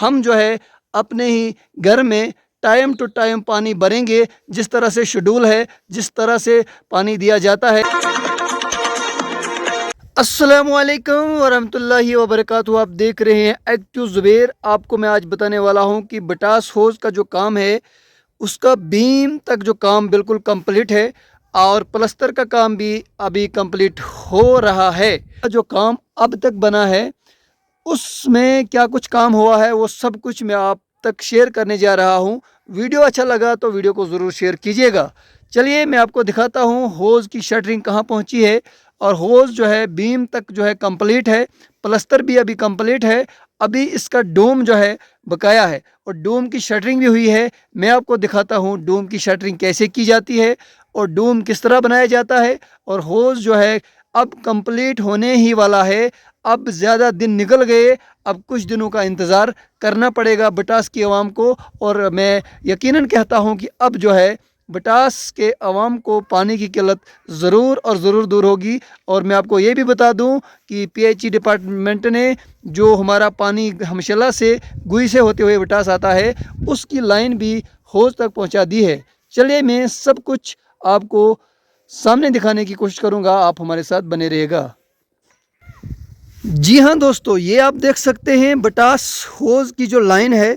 ہم جو ہے اپنے ہی گھر میں ٹائم ٹو ٹائم پانی بھریں گے، جس طرح سے شیڈول ہے، جس طرح سے پانی دیا جاتا ہے۔ السلام علیکم ورحمۃ اللہ وبرکاتہ۔ آپ دیکھ رہے ہیں ایکٹیو زبیر۔ آپ کو میں آج بتانے والا ہوں کہ بٹاس ہوز کا جو کام ہے اس کا بیم تک جو کام بالکل کمپلیٹ ہے، اور پلستر کا کام بھی ابھی کمپلیٹ ہو رہا ہے۔ جو کام اب تک بنا ہے اس میں کیا کچھ کام ہوا ہے وہ سب کچھ میں آپ تک شیئر کرنے جا رہا ہوں۔ ویڈیو اچھا لگا تو ویڈیو کو ضرور شیئر کیجیے گا۔ چلیے میں آپ کو دکھاتا ہوں ہوز کی شٹرنگ کہاں پہنچی ہے، اور ہوز جو ہے بیم تک جو ہے کمپلیٹ ہے، پلستر بھی ابھی کمپلیٹ ہے، ابھی اس کا ڈوم جو ہے بقایا ہے، اور ڈوم کی شٹرنگ بھی ہوئی ہے۔ میں آپ کو دکھاتا ہوں ڈوم کی شٹرنگ کیسے کی جاتی ہے اور ڈوم کس طرح بنایا جاتا ہے۔ اور ہوز جو ہے اب کمپلیٹ ہونے ہی والا ہے، اب زیادہ دن نکل گئے، اب کچھ دنوں کا انتظار کرنا پڑے گا بٹاس کی عوام کو۔ اور میں یقیناً کہتا ہوں کہ اب جو ہے بٹاس کے عوام کو پانی کی قلت ضرور اور ضرور دور ہوگی۔ اور میں آپ کو یہ بھی بتا دوں کہ پی ایچ ای ڈپارٹمنٹ نے جو ہمارا پانی ہمشلہ سے گوئی سے ہوتے ہوئے بٹاس آتا ہے اس کی لائن بھی ہوز تک پہنچا دی ہے۔ چلیے میں سب کچھ آپ کو سامنے دکھانے کی کوشش کروں گا، آپ ہمارے ساتھ بنے رہے گا۔ جی ہاں دوستو، یہ آپ دیکھ سکتے ہیں بٹاس ہوز کی جو لائن ہے،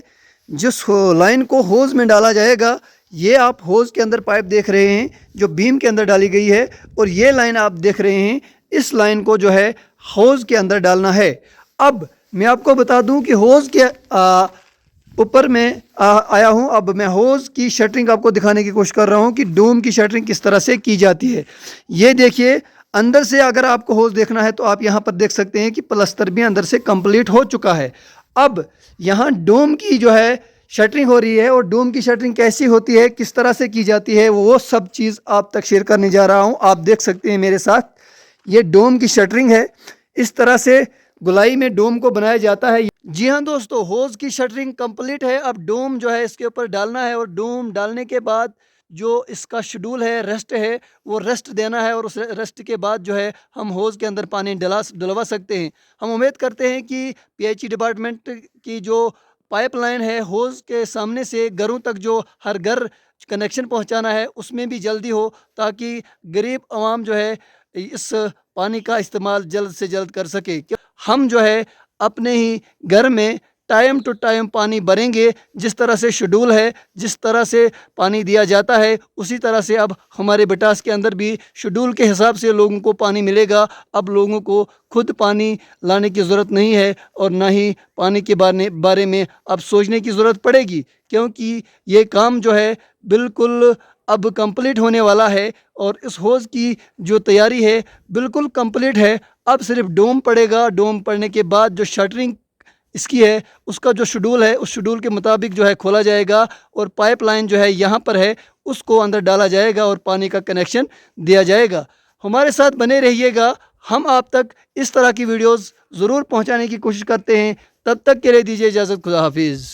جس لائن کو ہوز میں ڈالا جائے گا، یہ آپ ہوز کے اندر پائپ دیکھ رہے ہیں جو بیم کے اندر ڈالی گئی ہے، اور یہ لائن آپ دیکھ رہے ہیں، اس لائن کو جو ہے ہوز کے اندر ڈالنا ہے۔ اب میں آپ کو بتا دوں کہ ہوز کے اوپر میں آیا ہوں، اب میں ہوز کی شٹرنگ آپ کو دکھانے کی کوشش کر رہا ہوں کہ ڈوم کی شٹرنگ کس طرح سے کی جاتی ہے۔ یہ دیکھیے اندر سے اگر آپ کو ہوز دیکھنا ہے تو آپ یہاں پر دیکھ سکتے ہیں کہ پلستر بھی اندر سے کمپلیٹ ہو چکا ہے۔ اب یہاں ڈوم کی جو ہے شٹرنگ ہو رہی ہے، اور ڈوم کی شٹرنگ کیسی ہوتی ہے، کس طرح سے کی جاتی ہے، وہ سب چیز آپ تک شیئر کرنے جا رہا ہوں۔ آپ دیکھ سکتے ہیں میرے ساتھ یہ ڈوم کی شٹرنگ ہے، اس طرح سے گلائی میں ڈوم کو بنایا جاتا ہے۔ جی ہاں دوستو، ہوز کی شٹرنگ کمپلیٹ ہے، اب ڈوم جو ہے اس کے اوپر ڈالنا ہے، اور ڈوم ڈالنے کے بعد جو اس کا شیڈول ہے، ریسٹ ہے، وہ ریسٹ دینا ہے، اور اس ریسٹ کے بعد جو ہے ہم ہوز کے اندر پانی ڈلوا سکتے ہیں۔ ہم امید کرتے ہیں کہ پی ایچ ای ڈپارٹمنٹ کی جو پائپ لائن ہے ہوز کے سامنے سے گھروں تک جو ہر گھر کنیکشن پہنچانا ہے اس میں بھی جلدی ہو، تاکہ غریب عوام جو ہے اس پانی کا استعمال جلد سے جلد کر سکے۔ ہم جو ہے اپنے ہی گھر میں ٹائم ٹو ٹائم پانی بھریں گے، جس طرح سے شیڈول ہے، جس طرح سے پانی دیا جاتا ہے، اسی طرح سے اب ہمارے بٹاس کے اندر بھی شیڈول کے حساب سے لوگوں کو پانی ملے گا۔ اب لوگوں کو خود پانی لانے کی ضرورت نہیں ہے، اور نہ ہی پانی کے بارے میں اب سوچنے کی ضرورت پڑے گی، کیونکہ یہ کام جو ہے بالکل اب کمپلیٹ ہونے والا ہے، اور اس ہوز کی جو تیاری ہے بالکل کمپلیٹ ہے۔ اب صرف ڈوم پڑے گا، ڈوم پڑنے کے بعد جو شٹرنگ اس کی ہے اس کا جو شیڈول ہے اس شیڈول کے مطابق جو ہے کھولا جائے گا، اور پائپ لائن جو ہے یہاں پر ہے اس کو اندر ڈالا جائے گا، اور پانی کا کنیکشن دیا جائے گا۔ ہمارے ساتھ بنے رہیے گا، ہم آپ تک اس طرح کی ویڈیوز ضرور پہنچانے کی کوشش کرتے ہیں۔ تب تک کے لیے دیجیے اجازت، خدا حافظ۔